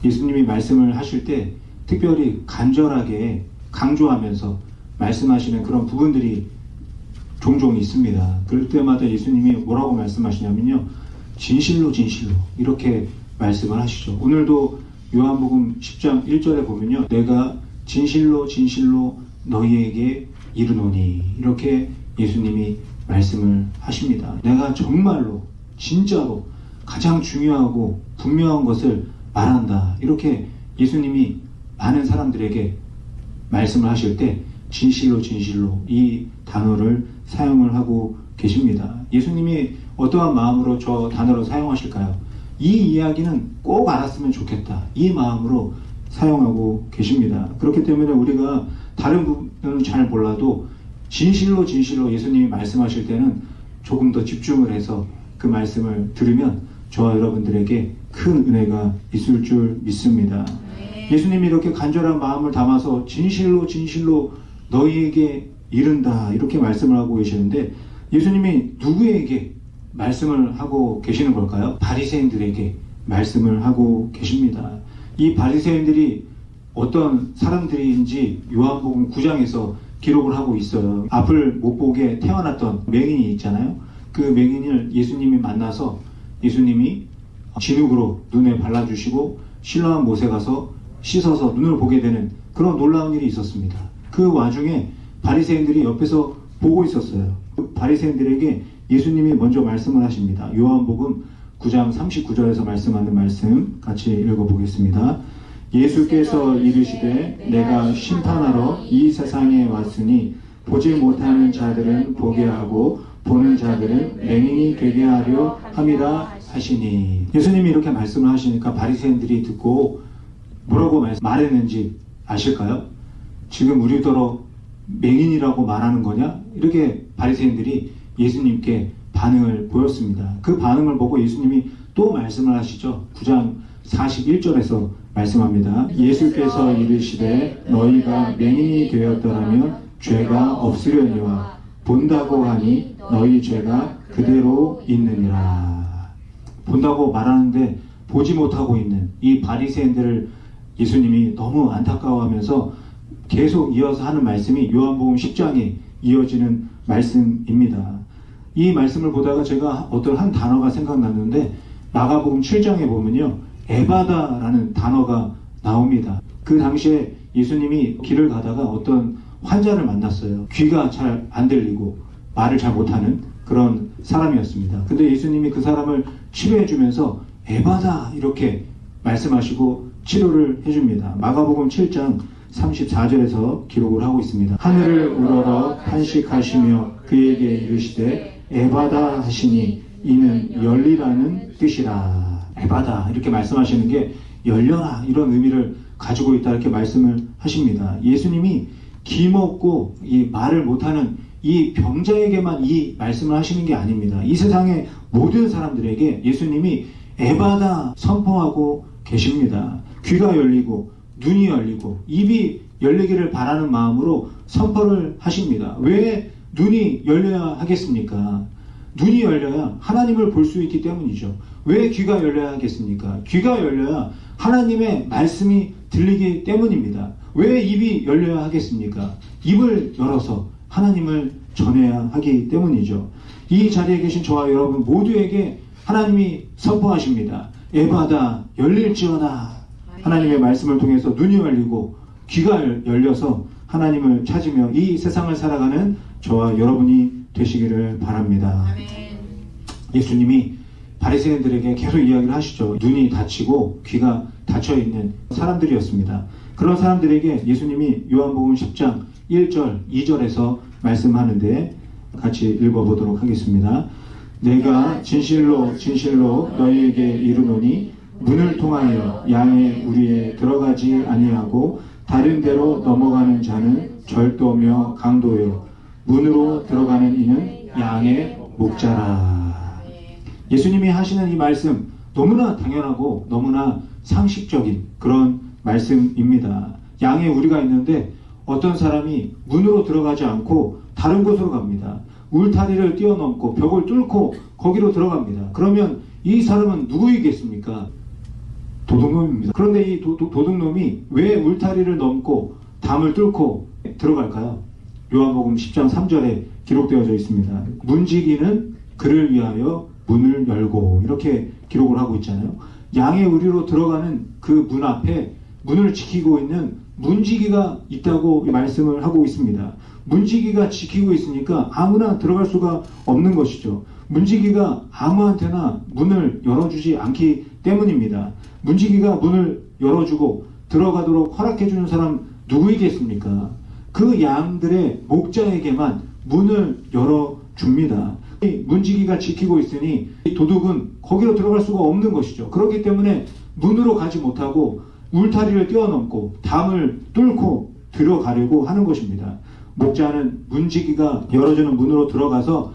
예수님이 말씀을 하실 때 특별히 간절하게 강조하면서 말씀하시는 그런 부분들이 종종 있습니다. 그럴 때마다 예수님이 뭐라고 말씀하시냐면요, 진실로 진실로 이렇게 말씀을 하시죠. 오늘도 요한복음 10장 1절에 보면요, 내가 진실로 진실로 너희에게 이르노니, 이렇게 예수님이 말씀을 하십니다. 내가 정말로 진짜로 가장 중요하고 분명한 것을 말한다, 이렇게 예수님이 많은 사람들에게 말씀을 하실 때 진실로 진실로 이 단어를 사용을 하고 계십니다. 예수님이 어떠한 마음으로 저 단어를 사용하실까요? 이 이야기는 꼭 알았으면 좋겠다, 이 마음으로 사용하고 계십니다. 그렇기 때문에 우리가 다른 부분은 잘 몰라도 진실로 진실로 예수님이 말씀하실 때는 조금 더 집중을 해서 그 말씀을 들으면 저와 여러분들에게 큰 은혜가 있을 줄 믿습니다. 예수님이 이렇게 간절한 마음을 담아서 진실로 진실로 너희에게 이른다, 이렇게 말씀을 하고 계시는데, 예수님이 누구에게 말씀을 하고 계시는 걸까요? 바리새인들에게 말씀을 하고 계십니다. 이 바리새인들이 어떤 사람들인지 요한복음 9장에서 기록을 하고 있어요. 앞을 못 보게 태어났던 맹인이 있잖아요. 그 맹인을 예수님이 만나서 예수님이 진흙으로 눈에 발라주시고 실로암 못에 가서 씻어서 눈을 보게 되는 그런 놀라운 일이 있었습니다. 그 와중에 바리새인들이 옆에서 보고 있었어요. 그 바리새인들에게 예수님이 먼저 말씀을 하십니다. 요한복음 9장 39절에서 말씀하는 말씀 같이 읽어보겠습니다. 예수께서 이르시되 내가 심판하러 이 세상에 왔으니 보지 못하는 자들은 보게 하고 보는 자들은 맹인이 되게 하려 함이라 하시니. 예수님이 이렇게 말씀을 하시니까 바리새인들이 듣고 뭐라고 말했는지 아실까요? 지금 우리더러 맹인이라고 말하는 거냐? 이렇게 바리새인들이 예수님께 반응을 보였습니다. 그 반응을 보고 예수님이 또 말씀을 하시죠. 9장 41절에서 말씀합니다. 예수께서 이르시되 너희가 맹인이 되었더라면 죄가 없으려니와 본다고 하니 너희 죄가 그대로 있느니라. 본다고 말하는데 보지 못하고 있는 이 바리새인들을 예수님이 너무 안타까워하면서 계속 이어서 하는 말씀이 요한복음 10장에 이어지는 말씀입니다. 이 말씀을 보다가 제가 어떤 한 단어가 생각났는데, 마가복음 7장에 보면요, 에바다라는 단어가 나옵니다. 그 당시에 예수님이 길을 가다가 어떤 환자를 만났어요. 귀가 잘 안 들리고 말을 잘 못하는 그런 사람이었습니다. 근데 예수님이 그 사람을 치료해주면서 에바다 이렇게 말씀하시고 치료를 해줍니다. 마가복음 7장 34절에서 기록을 하고 있습니다. 하늘을 우러러 탄식하시며 그에게 이르시되 에바다 하시니 이는 열리라는 뜻이라. 에바다 이렇게 말씀하시는 게 열려라, 이런 의미를 가지고 있다, 이렇게 말씀을 하십니다. 예수님이 기먹고 이 말을 못하는 이 병자에게만 이 말씀을 하시는 게 아닙니다. 이 세상의 모든 사람들에게 예수님이 에바다 선포하고 계십니다. 귀가 열리고 눈이 열리고 입이 열리기를 바라는 마음으로 선포를 하십니다. 왜 눈이 열려야 하겠습니까? 눈이 열려야 하나님을 볼 수 있기 때문이죠. 왜 귀가 열려야 하겠습니까? 귀가 열려야 하나님의 말씀이 들리기 때문입니다. 왜 입이 열려야 하겠습니까? 입을 열어서 하나님을 전해야 하기 때문이죠. 이 자리에 계신 저와 여러분 모두에게 하나님이 선포하십니다. 에바다 열릴지어다. 하나님의 말씀을 통해서 눈이 열리고 귀가 열려서 하나님을 찾으며 이 세상을 살아가는 저와 여러분이 되시기를 바랍니다. 아멘. 예수님이 바리새인들에게 계속 이야기를 하시죠. 눈이 닫히고 귀가 닫혀있는 사람들이었습니다. 그런 사람들에게 예수님이 요한복음 10장 1절 2절에서 말씀하는데 같이 읽어보도록 하겠습니다. 내가 진실로 진실로 너희에게 이르노니 문을 통하여 양의 우리에 들어가지 아니하고 다른 데로 넘어가는 자는 절도며 강도요 문으로 들어가는 이는 양의 목자라. 예수님이 하시는 이 말씀 너무나 당연하고 너무나 상식적인 그런 말씀입니다. 양의 우리가 있는데 어떤 사람이 문으로 들어가지 않고 다른 곳으로 갑니다. 울타리를 뛰어넘고 벽을 뚫고 거기로 들어갑니다. 그러면 이 사람은 누구이겠습니까? 도둑놈입니다. 그런데 이 도둑놈이 왜 울타리를 넘고 담을 뚫고 들어갈까요? 요한복음 10장 3절에 기록되어져 있습니다. 문지기는 그를 위하여 문을 열고, 이렇게 기록을 하고 있잖아요. 양의 우리로 들어가는 그 문 앞에 문을 지키고 있는 문지기가 있다고 말씀을 하고 있습니다. 문지기가 지키고 있으니까 아무나 들어갈 수가 없는 것이죠. 문지기가 아무한테나 문을 열어주지 않기 때문입니다. 문지기가 문을 열어주고 들어가도록 허락해주는 사람 누구이겠습니까? 그 양들의 목자에게만 문을 열어줍니다. 문지기가 지키고 있으니 도둑은 거기로 들어갈 수가 없는 것이죠. 그렇기 때문에 문으로 가지 못하고 울타리를 뛰어넘고 담을 뚫고 들어가려고 하는 것입니다. 목자는 문지기가 열어주는 문으로 들어가서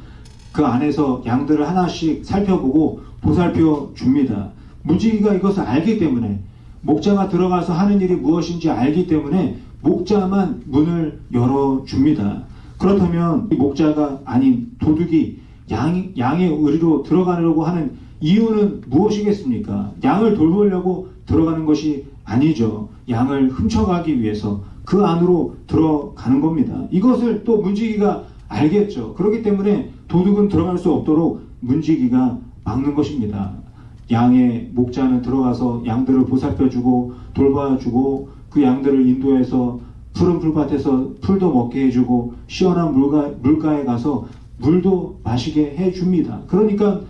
그 안에서 양들을 하나씩 살펴보고 보살펴 줍니다. 문지기가 이것을 알기 때문에, 목자가 들어가서 하는 일이 무엇인지 알기 때문에 목자만 문을 열어줍니다. 그렇다면 이 목자가 아닌 도둑이 양의 의리로 들어가려고 하는 이유는 무엇이겠습니까? 양을 돌보려고 들어가는 것이 아니죠. 양을 훔쳐가기 위해서 그 안으로 들어가는 겁니다. 이것을 또 문지기가 알겠죠. 그렇기 때문에 도둑은 들어갈 수 없도록 문지기가 막는 것입니다. 양의 목자는 들어가서 양들을 보살펴주고 돌봐주고 그 양들을 인도해서 푸른 풀밭에서 풀도 먹게 해주고 시원한 물가에 가서 물도 마시게 해줍니다. 그러니까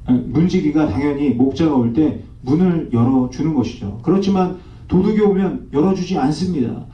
문지기가 당연히 목자가 올 때 문을 열어주는 것이죠. 그렇지만 도둑이 오면 열어주지 않습니다.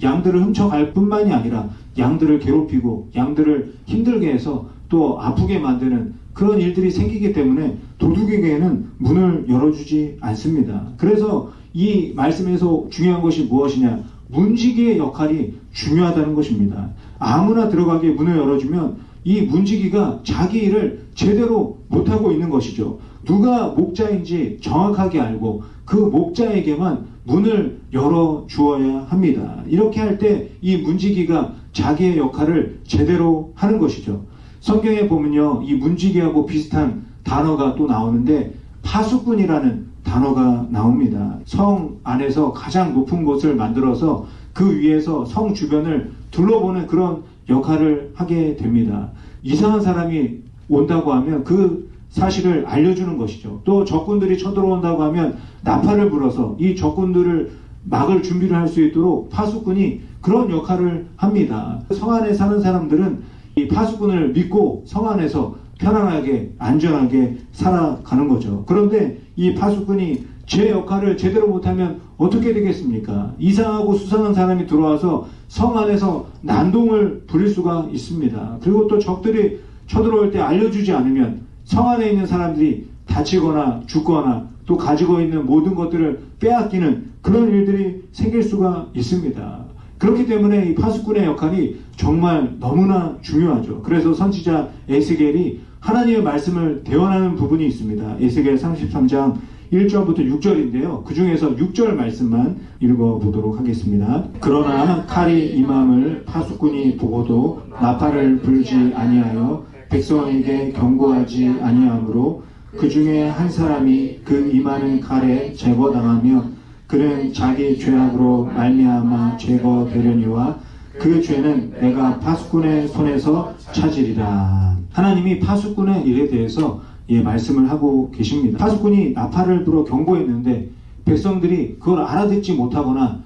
양들을 훔쳐갈 뿐만이 아니라 양들을 괴롭히고 양들을 힘들게 해서 또 아프게 만드는 그런 일들이 생기기 때문에 도둑에게는 문을 열어주지 않습니다. 그래서 이 말씀에서 중요한 것이 무엇이냐? 문지기의 역할이 중요하다는 것입니다. 아무나 들어가게 문을 열어주면 이 문지기가 자기 일을 제대로 못하고 있는 것이죠. 누가 목자인지 정확하게 알고 그 목자에게만 문을 열어주어야 합니다. 이렇게 할 때 이 문지기가 자기의 역할을 제대로 하는 것이죠. 성경에 보면요, 이 문지기하고 비슷한 단어가 또 나오는데 파수꾼이라는 단어가 나옵니다. 성 안에서 가장 높은 곳을 만들어서 그 위에서 성 주변을 둘러보는 그런 역할을 하게 됩니다. 이상한 사람이 온다고 하면 그 사실을 알려주는 것이죠. 또 적군들이 쳐들어온다고 하면 나팔을 불어서 이 적군들을 막을 준비를 할 수 있도록 파수꾼이 그런 역할을 합니다. 성 안에 사는 사람들은 이 파수꾼을 믿고 성 안에서 편안하게 안전하게 살아가는 거죠. 그런데 이 파수꾼이 제 역할을 제대로 못하면 어떻게 되겠습니까? 이상하고 수상한 사람이 들어와서 성 안에서 난동을 부릴 수가 있습니다. 그리고 또 적들이 쳐들어올 때 알려주지 않으면 성 안에 있는 사람들이 다치거나 죽거나 또 가지고 있는 모든 것들을 빼앗기는 그런 일들이 생길 수가 있습니다. 그렇기 때문에 이 파수꾼의 역할이 정말 너무나 중요하죠. 그래서 선지자 에스겔이 하나님의 말씀을 대언하는 부분이 있습니다. 에스겔 33장 1절부터 6절인데요. 그 중에서 6절 말씀만 읽어보도록 하겠습니다. 그러나 칼이 임함을 파수꾼이 보고도 나팔을 불지 아니하여 백성에게 경고하지 아니하므로 그 중에 한 사람이 그 임하는 칼에 제거당하며 그는 자기 죄악으로 말미암아 제거되려니와 그 죄는 내가 파수꾼의 손에서 찾으리라. 하나님이 파수꾼의 일에 대해서 말씀을 하고 계십니다. 파수꾼이 나팔을 불어 경고했는데 백성들이 그걸 알아듣지 못하거나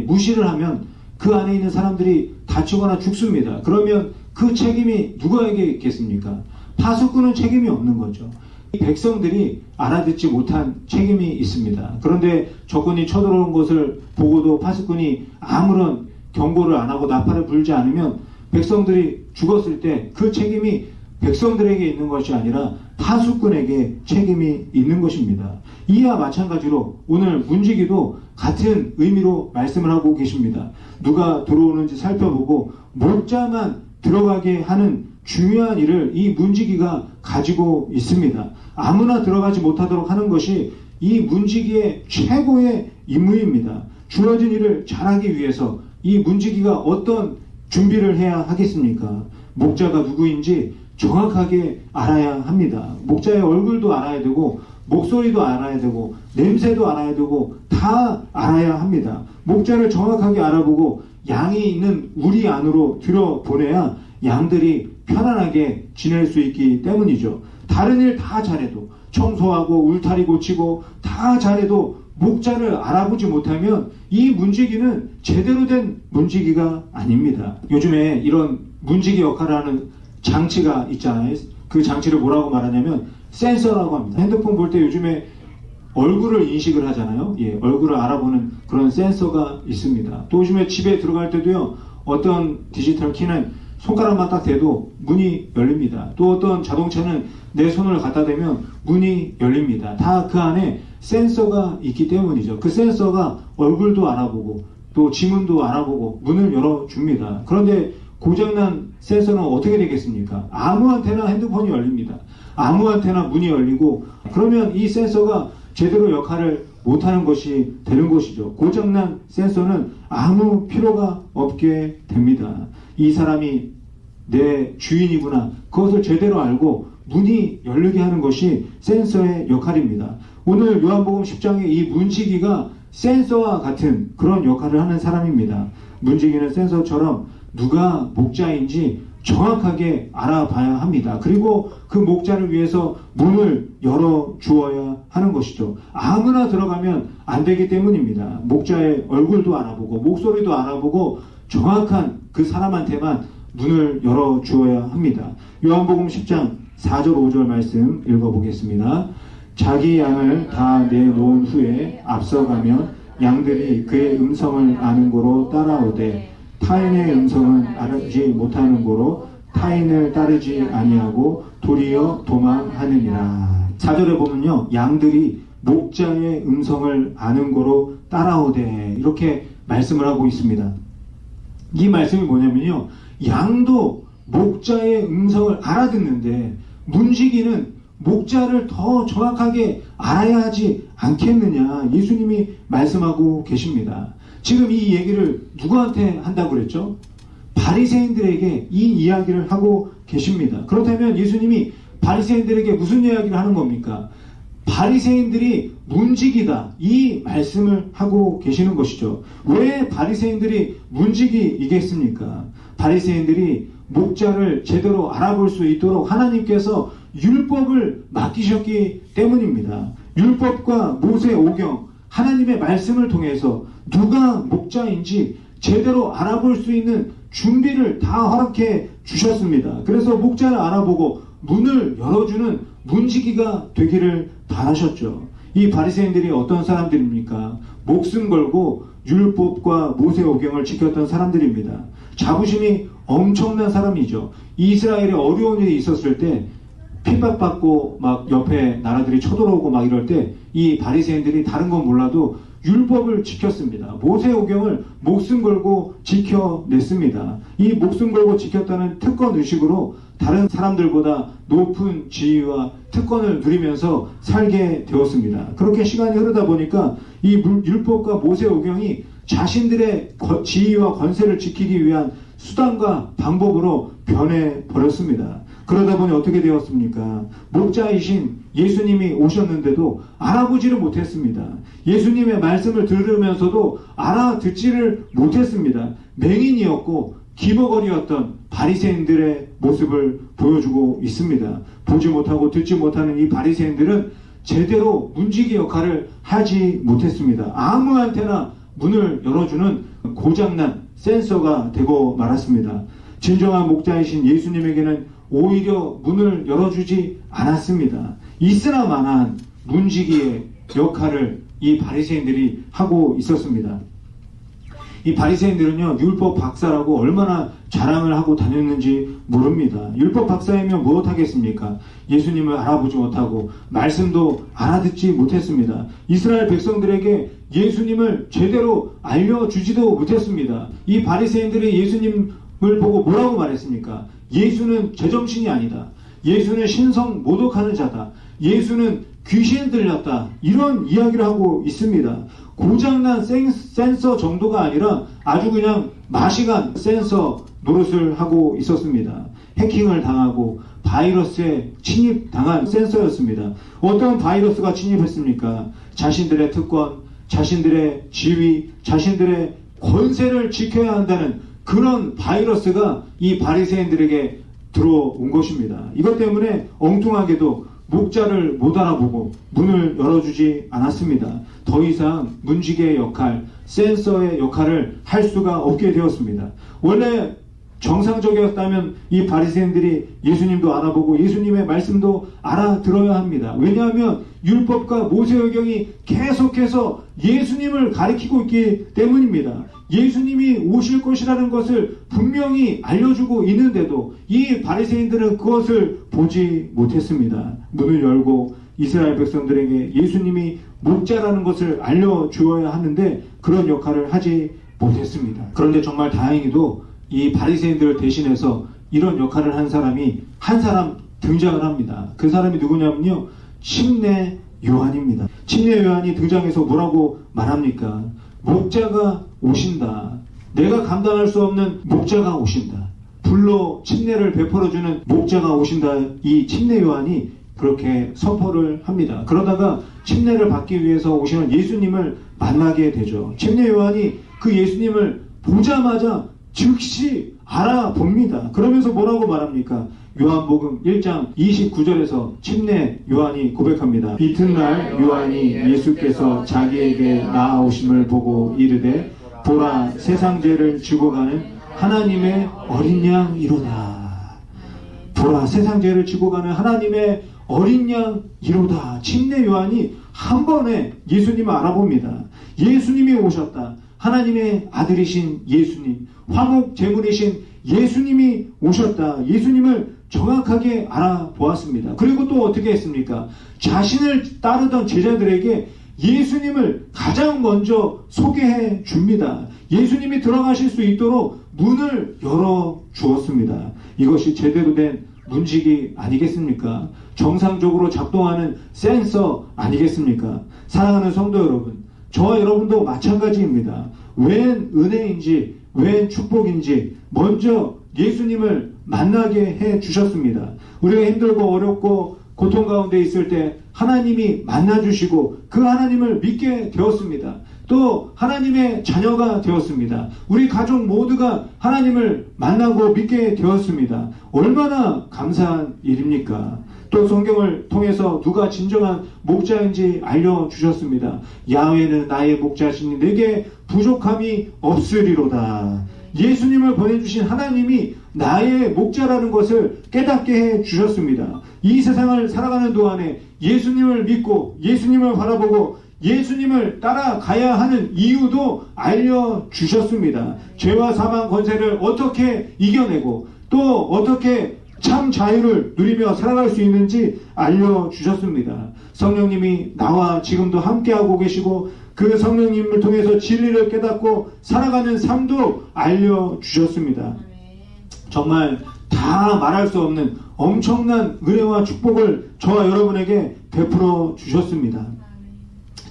무시를 하면 그 안에 있는 사람들이 다치거나 죽습니다. 그러면 그 책임이 누구에게 있겠습니까? 파수꾼은 책임이 없는 거죠. 백성들이 알아듣지 못한 책임이 있습니다. 그런데 적군이 쳐들어오는 것을 보고도 파수꾼이 아무런 경고를 안 하고 나팔을 불지 않으면 백성들이 죽었을 때 그 책임이 백성들에게 있는 것이 아니라 파수꾼에게 책임이 있는 것입니다. 이와 마찬가지로 오늘 문지기도 같은 의미로 말씀을 하고 계십니다. 누가 들어오는지 살펴보고 목자만 들어가게 하는 중요한 일을 이 문지기가 가지고 있습니다. 아무나 들어가지 못하도록 하는 것이 이 문지기의 최고의 임무입니다. 주어진 일을 잘하기 위해서 이 문지기가 어떤 준비를 해야 하겠습니까? 목자가 누구인지 정확하게 알아야 합니다. 목자의 얼굴도 알아야 되고 목소리도 알아야 되고 냄새도 알아야 되고 다 알아야 합니다. 목자를 정확하게 알아보고 양이 있는 우리 안으로 들여보내야 양들이 편안하게 지낼 수 있기 때문이죠. 다른 일 다 잘해도, 청소하고 울타리 고치고 다 잘해도 목자를 알아보지 못하면 이 문지기는 제대로 된 문지기가 아닙니다. 요즘에 이런 문지기 역할을 하는 장치가 있잖아요. 그 장치를 뭐라고 말하냐면 센서라고 합니다. 핸드폰 볼 때 요즘에 얼굴을 인식을 하잖아요. 예, 얼굴을 알아보는 그런 센서가 있습니다. 또 요즘에 집에 들어갈 때도요, 어떤 디지털 키는 손가락만 딱 대도 문이 열립니다. 또 어떤 자동차는 내 손을 갖다 대면 문이 열립니다. 다 그 안에 센서가 있기 때문이죠. 그 센서가 얼굴도 알아보고 또 지문도 알아보고 문을 열어줍니다. 그런데 고장난 센서는 어떻게 되겠습니까? 아무한테나 핸드폰이 열립니다. 아무한테나 문이 열리고, 그러면 이 센서가 제대로 역할을 못하는 것이 되는 것이죠. 고장난 센서는 아무 필요가 없게 됩니다. 이 사람이 내 주인이구나, 그것을 제대로 알고 문이 열리게 하는 것이 센서의 역할입니다. 오늘 요한복음 10장의 이 문지기가 센서와 같은 그런 역할을 하는 사람입니다. 문지기는 센서처럼 누가 목자인지 정확하게 알아봐야 합니다. 그리고 그 목자를 위해서 문을 열어주어야 하는 것이죠. 아무나 들어가면 안 되기 때문입니다. 목자의 얼굴도 알아보고 목소리도 알아보고 정확한 그 사람한테만 문을 열어주어야 합니다. 요한복음 10장 4절 5절 말씀 읽어보겠습니다. 자기 양을 다 내놓은 후에 앞서가면 양들이 그의 음성을 아는 고로 따라오되 타인의 음성은 알지 못하는 고로 타인을 따르지 아니하고 도리어 도망하느니라. 4절에 보면요, 양들이 목자의 음성을 아는 고로 따라오되 이렇게 말씀을 하고 있습니다. 이 말씀이 뭐냐면요, 양도 목자의 음성을 알아듣는데 문지기는 목자를 더 정확하게 알아야 하지 않겠느냐, 예수님이 말씀하고 계십니다. 지금 이 얘기를 누구한테 한다고 그랬죠? 바리새인들에게 이 이야기를 하고 계십니다. 그렇다면 예수님이 바리새인들에게 무슨 이야기를 하는 겁니까? 바리새인들이 문지기다, 이 말씀을 하고 계시는 것이죠. 왜 바리새인들이 문지기이겠습니까? 바리새인들이 목자를 제대로 알아볼 수 있도록 하나님께서 율법을 맡기셨기 때문입니다. 율법과 모세 오경, 하나님의 말씀을 통해서 누가 목자인지 제대로 알아볼 수 있는 준비를 다 허락해 주셨습니다. 그래서 목자를 알아보고 문을 열어주는 문지기가 되기를 바라셨죠. 이 바리새인들이 어떤 사람들입니까? 목숨 걸고 율법과 모세 오경을 지켰던 사람들입니다. 자부심이 엄청난 사람이죠. 이스라엘에 어려운 일이 있었을 때 핍박받고 막 옆에 나라들이 쳐들어오고 막 이럴 때 이 바리새인들이 다른 건 몰라도 율법을 지켰습니다. 모세 오경을 목숨 걸고 지켜냈습니다. 이 목숨 걸고 지켰다는 특권 의식으로 다른 사람들보다 높은 지위와 특권을 누리면서 살게 되었습니다. 그렇게 시간이 흐르다 보니까 이 율법과 모세 오경이 자신들의 지위와 권세를 지키기 위한 수단과 방법으로 변해버렸습니다. 그러다 보니 어떻게 되었습니까? 목자이신 예수님이 오셨는데도 알아보지를 못했습니다. 예수님의 말씀을 들으면서도 알아듣지를 못했습니다. 맹인이었고 기버거리였던 바리새인들의 모습을 보여주고 있습니다. 보지 못하고 듣지 못하는 이 바리새인들은 제대로 문지기 역할을 하지 못했습니다. 아무한테나 문을 열어주는 고장난 센서가 되고 말았습니다. 진정한 목자이신 예수님에게는 오히려 문을 열어주지 않았습니다. 있으나 마나한 문지기의 역할을 이 바리새인들이 하고 있었습니다. 이 바리새인들은요, 율법 박사라고 얼마나 자랑을 하고 다녔는지 모릅니다. 율법 박사이면 무엇 하겠습니까? 예수님을 알아보지 못하고 말씀도 알아듣지 못했습니다. 이스라엘 백성들에게 예수님을 제대로 알려주지도 못했습니다. 이 바리새인들이 예수님을 보고 뭐라고 말했습니까? 예수는 제정신이 아니다. 예수는 신성 모독하는 자다. 예수는 귀신 들렸다. 이런 이야기를 하고 있습니다. 고장난 센서 정도가 아니라 아주 그냥 마시간 센서 노릇을 하고 있었습니다. 해킹을 당하고 바이러스에 침입당한 센서였습니다. 어떤 바이러스가 침입했습니까? 자신들의 특권, 자신들의 지위, 자신들의 권세를 지켜야 한다는 그런 바이러스가 이 바리새인들에게 들어온 것입니다. 이것 때문에 엉뚱하게도 목자를 못 알아보고 문을 열어주지 않았습니다. 더 이상 문지기의 역할, 센서의 역할을 할 수가 없게 되었습니다. 원래 정상적이었다면 이 바리새인들이 예수님도 알아보고 예수님의 말씀도 알아들어야 합니다. 왜냐하면 율법과 모세의경이 계속해서 예수님을 가리키고 있기 때문입니다. 예수님이 오실 것이라는 것을 분명히 알려주고 있는데도 이 바리새인들은 그것을 보지 못했습니다. 문을 열고 이스라엘 백성들에게 예수님이 목자라는 것을 알려주어야 하는데 그런 역할을 하지 못했습니다. 그런데 정말 다행히도 이 바리새인들을 대신해서 이런 역할을 한 사람이 한 사람 등장을 합니다. 그 사람이 누구냐면요, 침례 요한입니다. 침례 요한이 등장해서 뭐라고 말합니까? 목자가 오신다. 내가 감당할 수 없는 목자가 오신다. 불로 침례를 베풀어주는 목자가 오신다. 이 침례 요한이 그렇게 선포를 합니다. 그러다가 침례를 받기 위해서 오시는 예수님을 만나게 되죠. 침례 요한이 그 예수님을 보자마자 즉시 알아봅니다. 그러면서 뭐라고 말합니까? 요한복음 1장 29절에서 침례 요한이 고백합니다. 이튿날 요한이 예수께서 자기에게 나아오심을 보고 이르되 보라, 세상 죄를 지고 가는 하나님의 어린 양이로다. 보라, 세상 죄를 지고 가는 하나님의 어린 양이로다. 침례 요한이 한 번에 예수님을 알아봅니다. 예수님이 오셨다. 하나님의 아들이신 예수님, 화목 제물이신 예수님이 오셨다. 예수님을 정확하게 알아보았습니다. 그리고 또 어떻게 했습니까? 자신을 따르던 제자들에게 예수님을 가장 먼저 소개해 줍니다. 예수님이 들어가실 수 있도록 문을 열어 주었습니다. 이것이 제대로 된 문지기 아니겠습니까? 정상적으로 작동하는 센서 아니겠습니까? 사랑하는 성도 여러분, 저와 여러분도 마찬가지입니다. 웬 은혜인지 웬 축복인지 먼저 예수님을 만나게 해 주셨습니다. 우리가 힘들고 어렵고 고통 가운데 있을 때 하나님이 만나주시고 그 하나님을 믿게 되었습니다. 또 하나님의 자녀가 되었습니다. 우리 가족 모두가 하나님을 만나고 믿게 되었습니다. 얼마나 감사한 일입니까? 또 성경을 통해서 누가 진정한 목자인지 알려주셨습니다. 야훼는 나의 목자시니 내게 부족함이 없으리로다. 예수님을 보내주신 하나님이 나의 목자라는 것을 깨닫게 해주셨습니다. 이 세상을 살아가는 동안에 예수님을 믿고 예수님을 바라보고 예수님을 따라가야 하는 이유도 알려주셨습니다. 죄와 사망 권세를 어떻게 이겨내고 또 어떻게 참 자유를 누리며 살아갈 수 있는지 알려주셨습니다. 성령님이 나와 지금도 함께하고 계시고 그 성령님을 통해서 진리를 깨닫고 살아가는 삶도 알려주셨습니다. 정말 다 말할 수 없는 엄청난 은혜와 축복을 저와 여러분에게 베풀어 주셨습니다.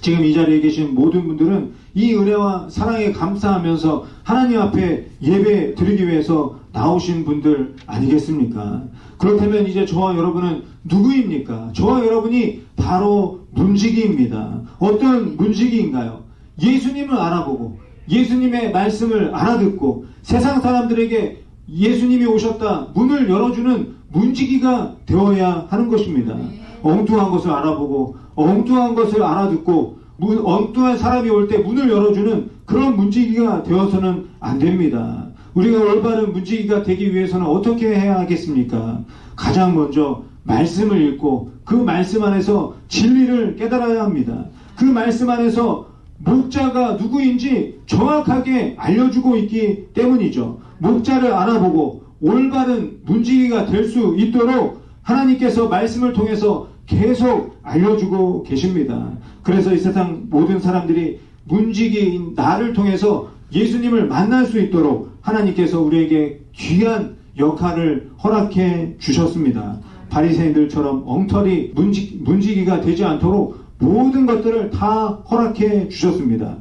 지금 이 자리에 계신 모든 분들은 이 은혜와 사랑에 감사하면서 하나님 앞에 예배 드리기 위해서 나오신 분들 아니겠습니까? 그렇다면 이제 저와 여러분은 누구입니까? 저와 여러분이 바로 문지기입니다. 어떤 문지기인가요? 예수님을 알아보고 예수님의 말씀을 알아듣고 세상 사람들에게 예수님이 오셨다 문을 열어주는 문지기가 되어야 하는 것입니다. 엉뚱한 것을 알아보고 엉뚱한 것을 알아듣고 엉뚱한 사람이 올 때 문을 열어주는 그런 문지기가 되어서는 안 됩니다. 우리가 올바른 문지기가 되기 위해서는 어떻게 해야 하겠습니까? 가장 먼저 말씀을 읽고 그 말씀 안에서 진리를 깨달아야 합니다. 그 말씀 안에서 목자가 누구인지 정확하게 알려주고 있기 때문이죠. 목자를 알아보고 올바른 문지기가 될 수 있도록 하나님께서 말씀을 통해서 계속 알려주고 계십니다. 그래서 이 세상 모든 사람들이 문지기인 나를 통해서 예수님을 만날 수 있도록 하나님께서 우리에게 귀한 역할을 허락해 주셨습니다. 바리새인들처럼 엉터리 문지기가 되지 않도록 모든 것들을 다 허락해 주셨습니다.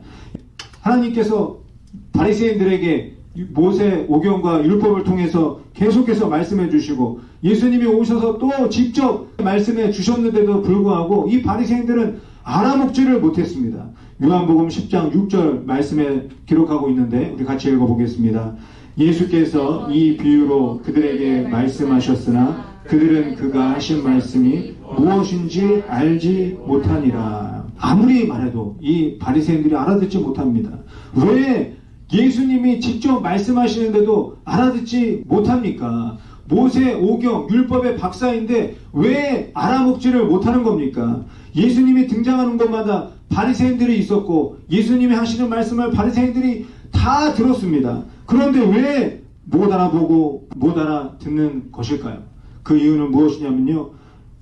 하나님께서 바리새인들에게 모세 오경과 율법을 통해서 계속해서 말씀해 주시고 예수님이 오셔서 또 직접 말씀해 주셨는데도 불구하고 이 바리새인들은 알아먹지를 못했습니다. 요한복음 10장 6절 말씀에 기록하고 있는데 우리 같이 읽어보겠습니다. 예수께서 이 비유로 그들에게 말씀하셨으나 그들은 그가 하신 말씀이 무엇인지 알지 못하니라. 아무리 말해도 이 바리새인들이 알아듣지 못합니다. 왜 예수님이 직접 말씀하시는데도 알아듣지 못합니까? 모세 오경 율법의 박사인데 왜 알아먹지를 못하는 겁니까? 예수님이 등장하는 곳마다 바리새인들이 있었고 예수님이 하시는 말씀을 바리새인들이 다 들었습니다. 그런데 왜 못 알아보고 못 알아듣는 것일까요? 그 이유는 무엇이냐면요,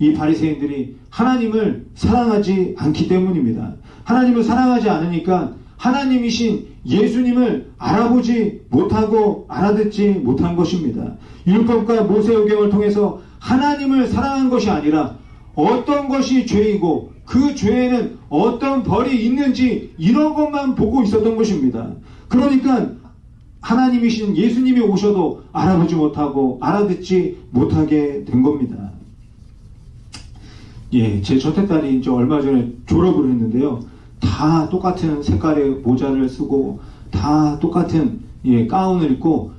이 바리새인들이 하나님을 사랑하지 않기 때문입니다. 하나님을 사랑하지 않으니까 하나님이신 예수님을 알아보지 못하고 알아듣지 못한 것입니다. 율법과 모세오경을 통해서 하나님을 사랑한 것이 아니라 어떤 것이 죄이고 그 죄에는 어떤 벌이 있는지 이런 것만 보고 있었던 것입니다. 그러니까 하나님이신 예수님이 오셔도 알아보지 못하고 알아듣지 못하게 된 겁니다. 예, 제 첫째 딸이 이제 얼마 전에 졸업을 했는데요. 다 똑같은 색깔의 모자를 쓰고 다 똑같은 가운을 입고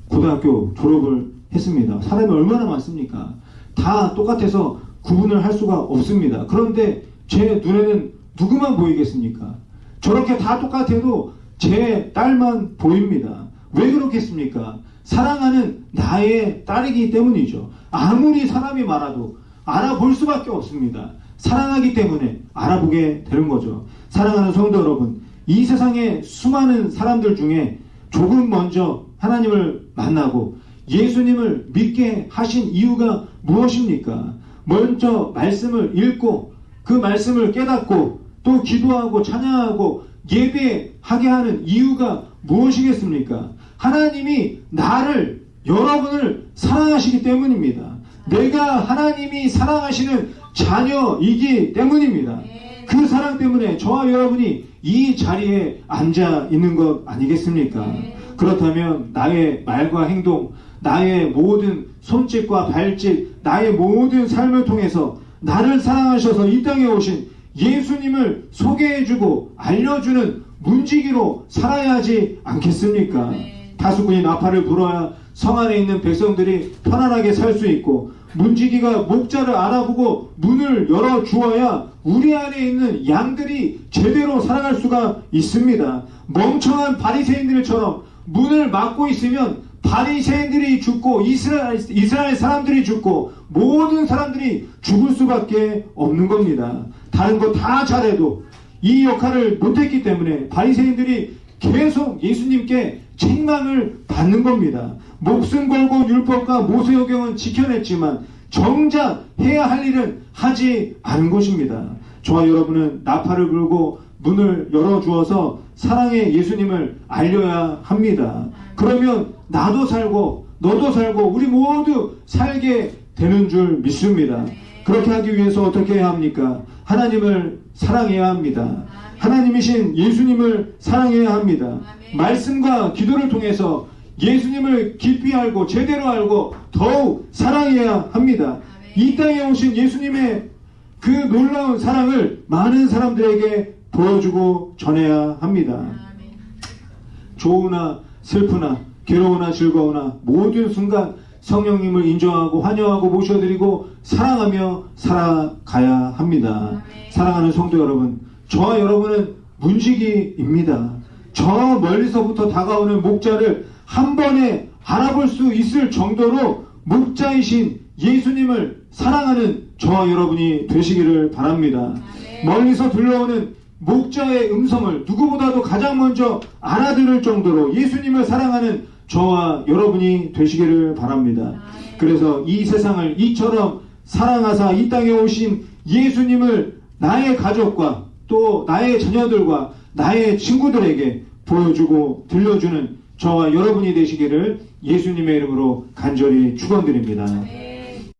고등학교 졸업을 했습니다. 사람이 얼마나 많습니까? 다 똑같아서 구분을 할 수가 없습니다. 그런데 제 눈에는 누구만 보이겠습니까? 저렇게 다 똑같아도 제 딸만 보입니다. 왜 그렇겠습니까? 사랑하는 나의 딸이기 때문이죠. 아무리 사람이 많아도 알아볼 수밖에 없습니다. 사랑하기 때문에 알아보게 되는 거죠. 사랑하는 성도 여러분, 이 세상의 수많은 사람들 중에 조금 먼저 하나님을 만나고 예수님을 믿게 하신 이유가 무엇입니까? 먼저 말씀을 읽고 그 말씀을 깨닫고 또 기도하고 찬양하고 예배하게 하는 이유가 무엇이겠습니까? 하나님이 나를, 여러분을 사랑하시기 때문입니다. 내가 하나님이 사랑하시는 자녀이기 때문입니다. 그 사랑 때문에 저와 여러분이 이 자리에 앉아 있는 것 아니겠습니까? 그렇다면 나의 말과 행동, 나의 모든 손짓과 발짓, 나의 모든 삶을 통해서 나를 사랑하셔서 이 땅에 오신 예수님을 소개해주고 알려주는 문지기로 살아야 하지 않겠습니까? 다수군이 나팔을 불어야 성 안에 있는 백성들이 편안하게 살 수 있고 문지기가 목자를 알아보고 문을 열어주어야 우리 안에 있는 양들이 제대로 살아갈 수가 있습니다. 멍청한 바리새인들처럼 문을 막고 있으면 바리새인들이 죽고 이스라엘 사람들이 죽고 모든 사람들이 죽을 수밖에 없는 겁니다. 다른 거 다 잘해도 이 역할을 못했기 때문에 바리새인들이 계속 예수님께 책망을 받는 겁니다. 목숨 걸고 율법과 모세오경은 지켜냈지만 정작 해야 할 일은 하지 않은 것입니다. 저와 여러분은 나팔을 불고 문을 열어주어서 사랑의 예수님을 알려야 합니다. 그러면 나도 살고 너도 살고 우리 모두 살게 되는 줄 믿습니다. 그렇게 하기 위해서 어떻게 해야 합니까? 하나님을 사랑해야 합니다. 하나님이신 예수님을 사랑해야 합니다. 말씀과 기도를 통해서 예수님을 깊이 알고 제대로 알고 더욱 사랑해야 합니다. 이 땅에 오신 예수님의 그 놀라운 사랑을 많은 사람들에게 보여주고 전해야 합니다. 좋으나 슬프나 괴로우나 즐거우나 모든 순간 성령님을 인정하고 환영하고 모셔드리고 사랑하며 살아가야 합니다. 사랑하는 성도 여러분, 저와 여러분은 문지기입니다. 저 멀리서부터 다가오는 목자를 한 번에 알아볼 수 있을 정도로 목자이신 예수님을 사랑하는 저와 여러분이 되시기를 바랍니다. 멀리서 들려오는 목자의 음성을 누구보다도 가장 먼저 알아들을 정도로 예수님을 사랑하는 저와 여러분이 되시기를 바랍니다. 그래서 이 세상을 이처럼 사랑하사 이 땅에 오신 예수님을 나의 가족과 또 나의 자녀들과 나의 친구들에게 보여주고 들려주는 저와 여러분이 되시기를 예수님의 이름으로 간절히 축원드립니다.